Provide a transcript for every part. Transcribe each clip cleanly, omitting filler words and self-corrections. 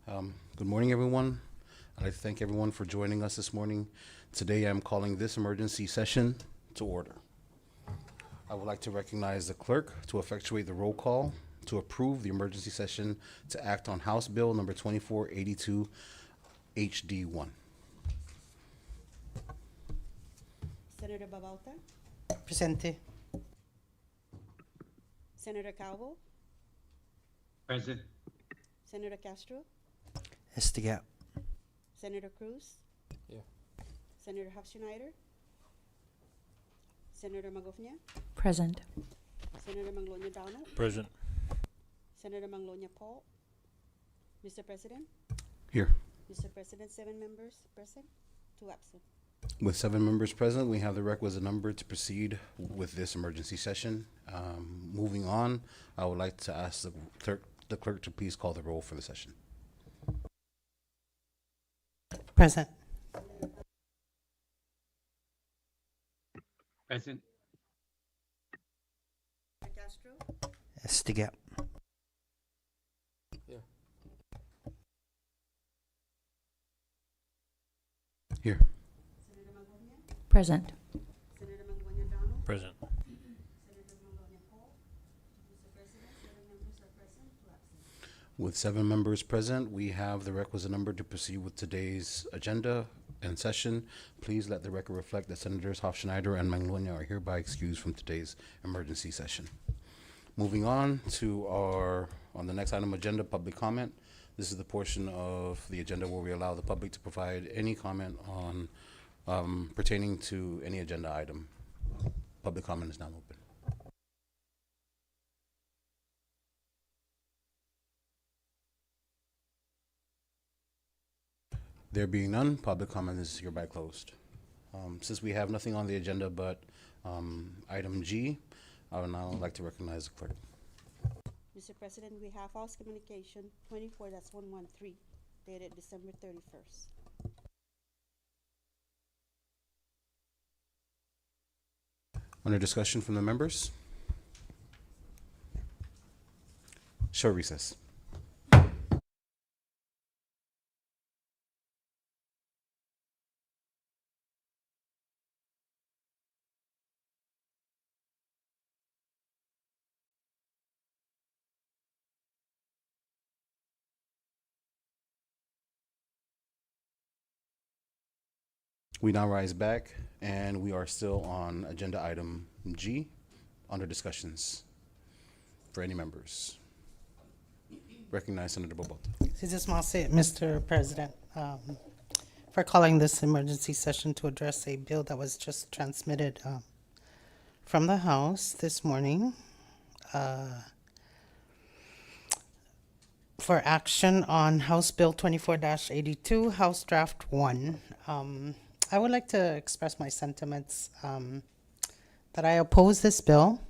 Good morning, everyone. I'd like to thank everyone for joining us this morning. Today, I'm calling this emergency session to order. I would like to recognize the clerk to effectuate the roll call to approve the emergency session to act on House Bill number 2482 HD1. Senator Babalta, Presente. Senator Calvo, Present. Senator Castro, Estiga. Senator Cruz, Yeah. Senator Hofschneider, Senator Magofnia, Present. Senator Manglonia Donald, Present. Senator Manglonia Paul. Mr. President, Here. Mr. President, 7 members present, 2 absent. With 7 members present, we have the requisite number to proceed with this emergency session. Moving on, I would like to ask the clerk to please call the roll for the session. Present. Present. Senator Castro, Estiga. Here. Senator Magofnia, Present. Senator Manglonia Donald, Present. Senator Manglonia Paul. Mr. President, 7 members are present, 2 absent. With 7 members present, we have the requisite number to proceed with today's agenda and session. Please let the record reflect that Senators Hofschneider and Manglonia are hereby excused from today's emergency session. Moving on to on the next item agenda, public comment. This is the portion of the agenda where we allow the public to provide any comment on pertaining to any agenda item. Public comment is now open. There being none, public comment is hereby closed. Since we have nothing on the agenda but item G, I would now like to recognize the clerk. Mr. President, we have House Communication 24-113 dated December 31st. Under discussion from the members? Short recess. We now rise back, and we are still on agenda item G, under discussions for any members. Recognize Senator Boboto. Just want to say, Mr. President, for calling this emergency session to address a bill that was just transmitted from the House this morning for action on House Bill 24-82, House Draft 1. I would like to express my sentiments that I oppose this bill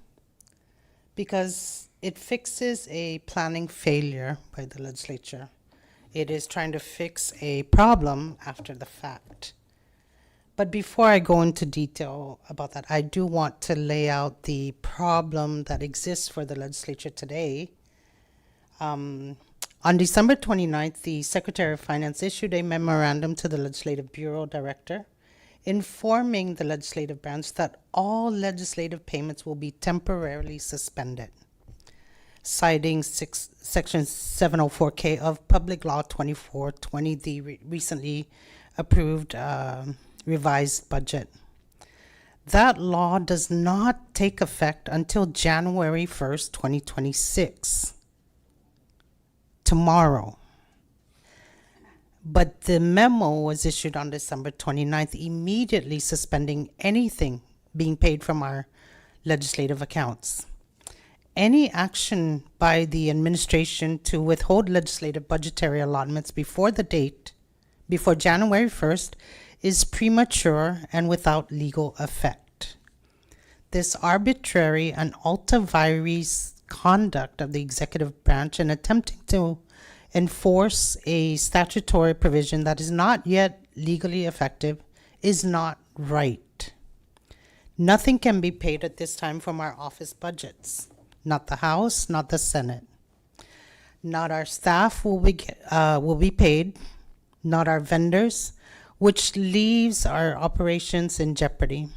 because it fixes a planning failure by the legislature. It is trying to fix a problem after the fact. But before I go into detail about that, I do want to lay out the problem that exists for the legislature today. On December 29th, the Secretary of Finance issued a memorandum to the Legislative Bureau Director informing the legislative branch that all legislative payments will be temporarily suspended, citing Section 704K of Public Law 2420, the recently approved revised budget. That law does not take effect until January 1st, 2026. Tomorrow. But the memo was issued on December 29th, immediately suspending anything being paid from our legislative accounts. Any action by the administration to withhold legislative budgetary allotments before January 1st, is premature and without legal effect. This arbitrary and ultra vires conduct of the executive branch in attempting to enforce a statutory provision that is not yet legally effective is not right. Nothing can be paid at this time from our office budgets, not the House, not the Senate. Not our staff will be paid, not our vendors, which leaves our operations in jeopardy.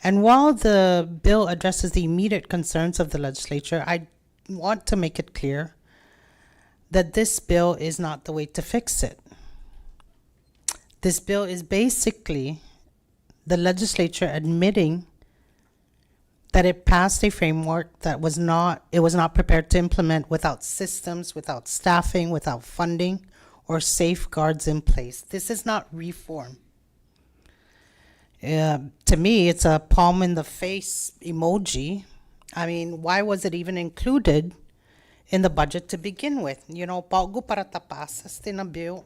And while the bill addresses the immediate concerns of the legislature, I want to make it clear that this bill is not the way to fix it. This bill is basically the legislature admitting that it passed a framework that it was not prepared to implement without systems, without staffing, without funding, or safeguards in place. This is not reform. To me, it's a palm in the face emoji. I mean, why was it even included in the budget to begin with? You know, bago para tapasas tinabiyo.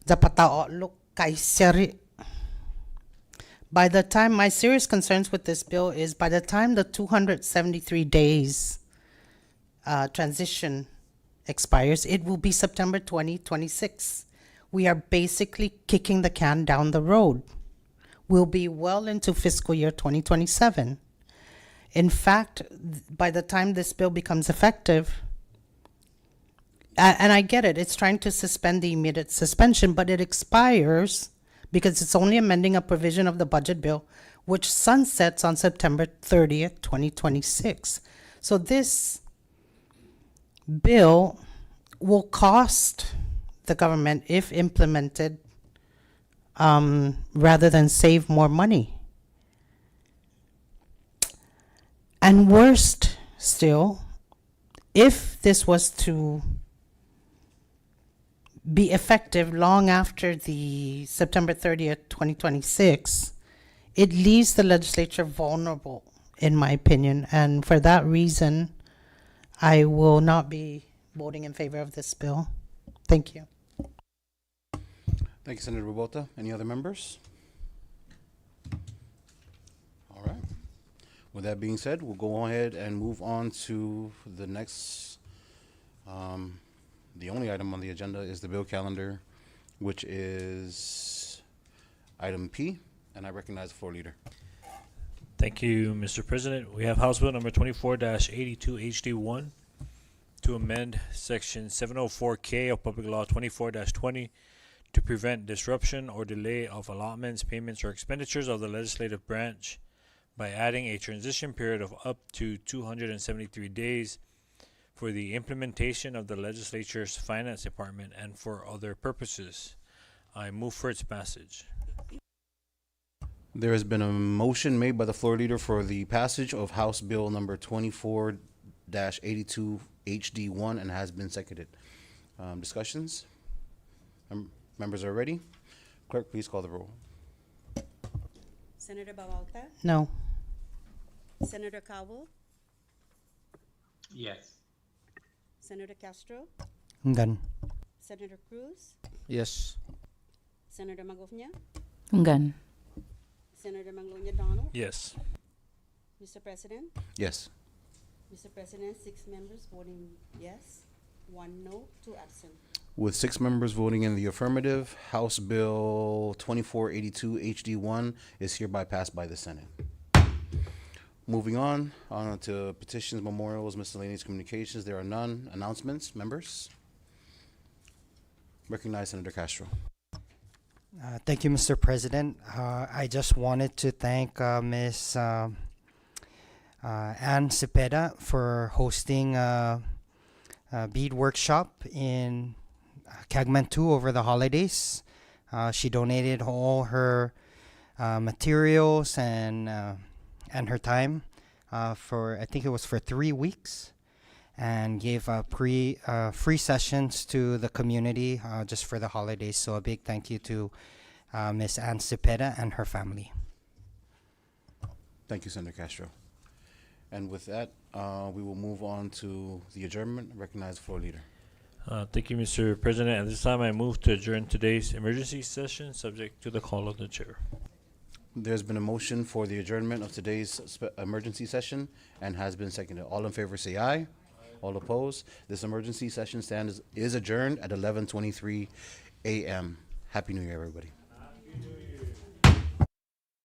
Zapatao look kaysari. By the time, my serious concerns with this bill is by the time the 273 days transition expires, it will be September 2026. We are basically kicking the can down the road. We'll be well into fiscal year 2027. In fact, by the time this bill becomes effective, and I get it, it's trying to suspend the immediate suspension, but it expires because it's only amending a provision of the budget bill, which sunsets on September 30th, 2026. So this bill will cost the government, if implemented, rather than save more money. And worst still, if this was to be effective long after the September 30th, 2026, it leaves the legislature vulnerable, in my opinion. And for that reason, I will not be voting in favor of this bill. Thank you. Thank you, Senator Robota. Any other members? All right. With that being said, we'll go ahead and move on to the next. The only item on the agenda is the bill calendar, which is item P, and I recognize the floor leader. Thank you, Mr. President. We have House Bill number 24-82 HD1 to amend Section 704K of Public Law 24-20 to prevent disruption or delay of allotments, payments, or expenditures of the legislative branch by adding a transition period of up to 273 days for the implementation of the legislature's finance department and for other purposes. I move for its passage. There has been a motion made by the floor leader for the passage of House Bill number 24-82 HD1 and has been seconded. Discussions? Members are ready. Clerk, please call the roll. Senator Babalta, No. Senator Cowell, Yes. Senator Castro, Ngan. Senator Cruz, Yes. Senator Magofnia, Ngan. Senator Manglonia Donald. Yes. Mr. President, Yes. Mr. President, 6 members voting yes, 1 no, 2 absent. With 6 members voting in the affirmative, House Bill 2482 HD1 is hereby passed by the Senate. Moving on to petitions, memorials, miscellaneous communications. There are none. Announcements, members? Recognize Senator Castro. Thank you, Mr. President. I just wanted to thank Ms. Ann Cepeda for hosting a bead workshop in Cagman 2 over the holidays. She donated all her materials and her time for, I think it was for 3 weeks, and gave free sessions to the community just for the holidays. So a big thank you to Ms. Ann Cepeda and her family. Thank you, Senator Castro. And with that, we will move on to the adjournment. Recognize the floor leader. Thank you, Mr. President. At this time, I move to adjourn today's emergency session, subject to the call of the chair. There's been a motion for the adjournment of today's emergency session and has been seconded. All in favor say aye. All opposed. This emergency session is adjourned at 11:23 a.m. Happy New Year, everybody.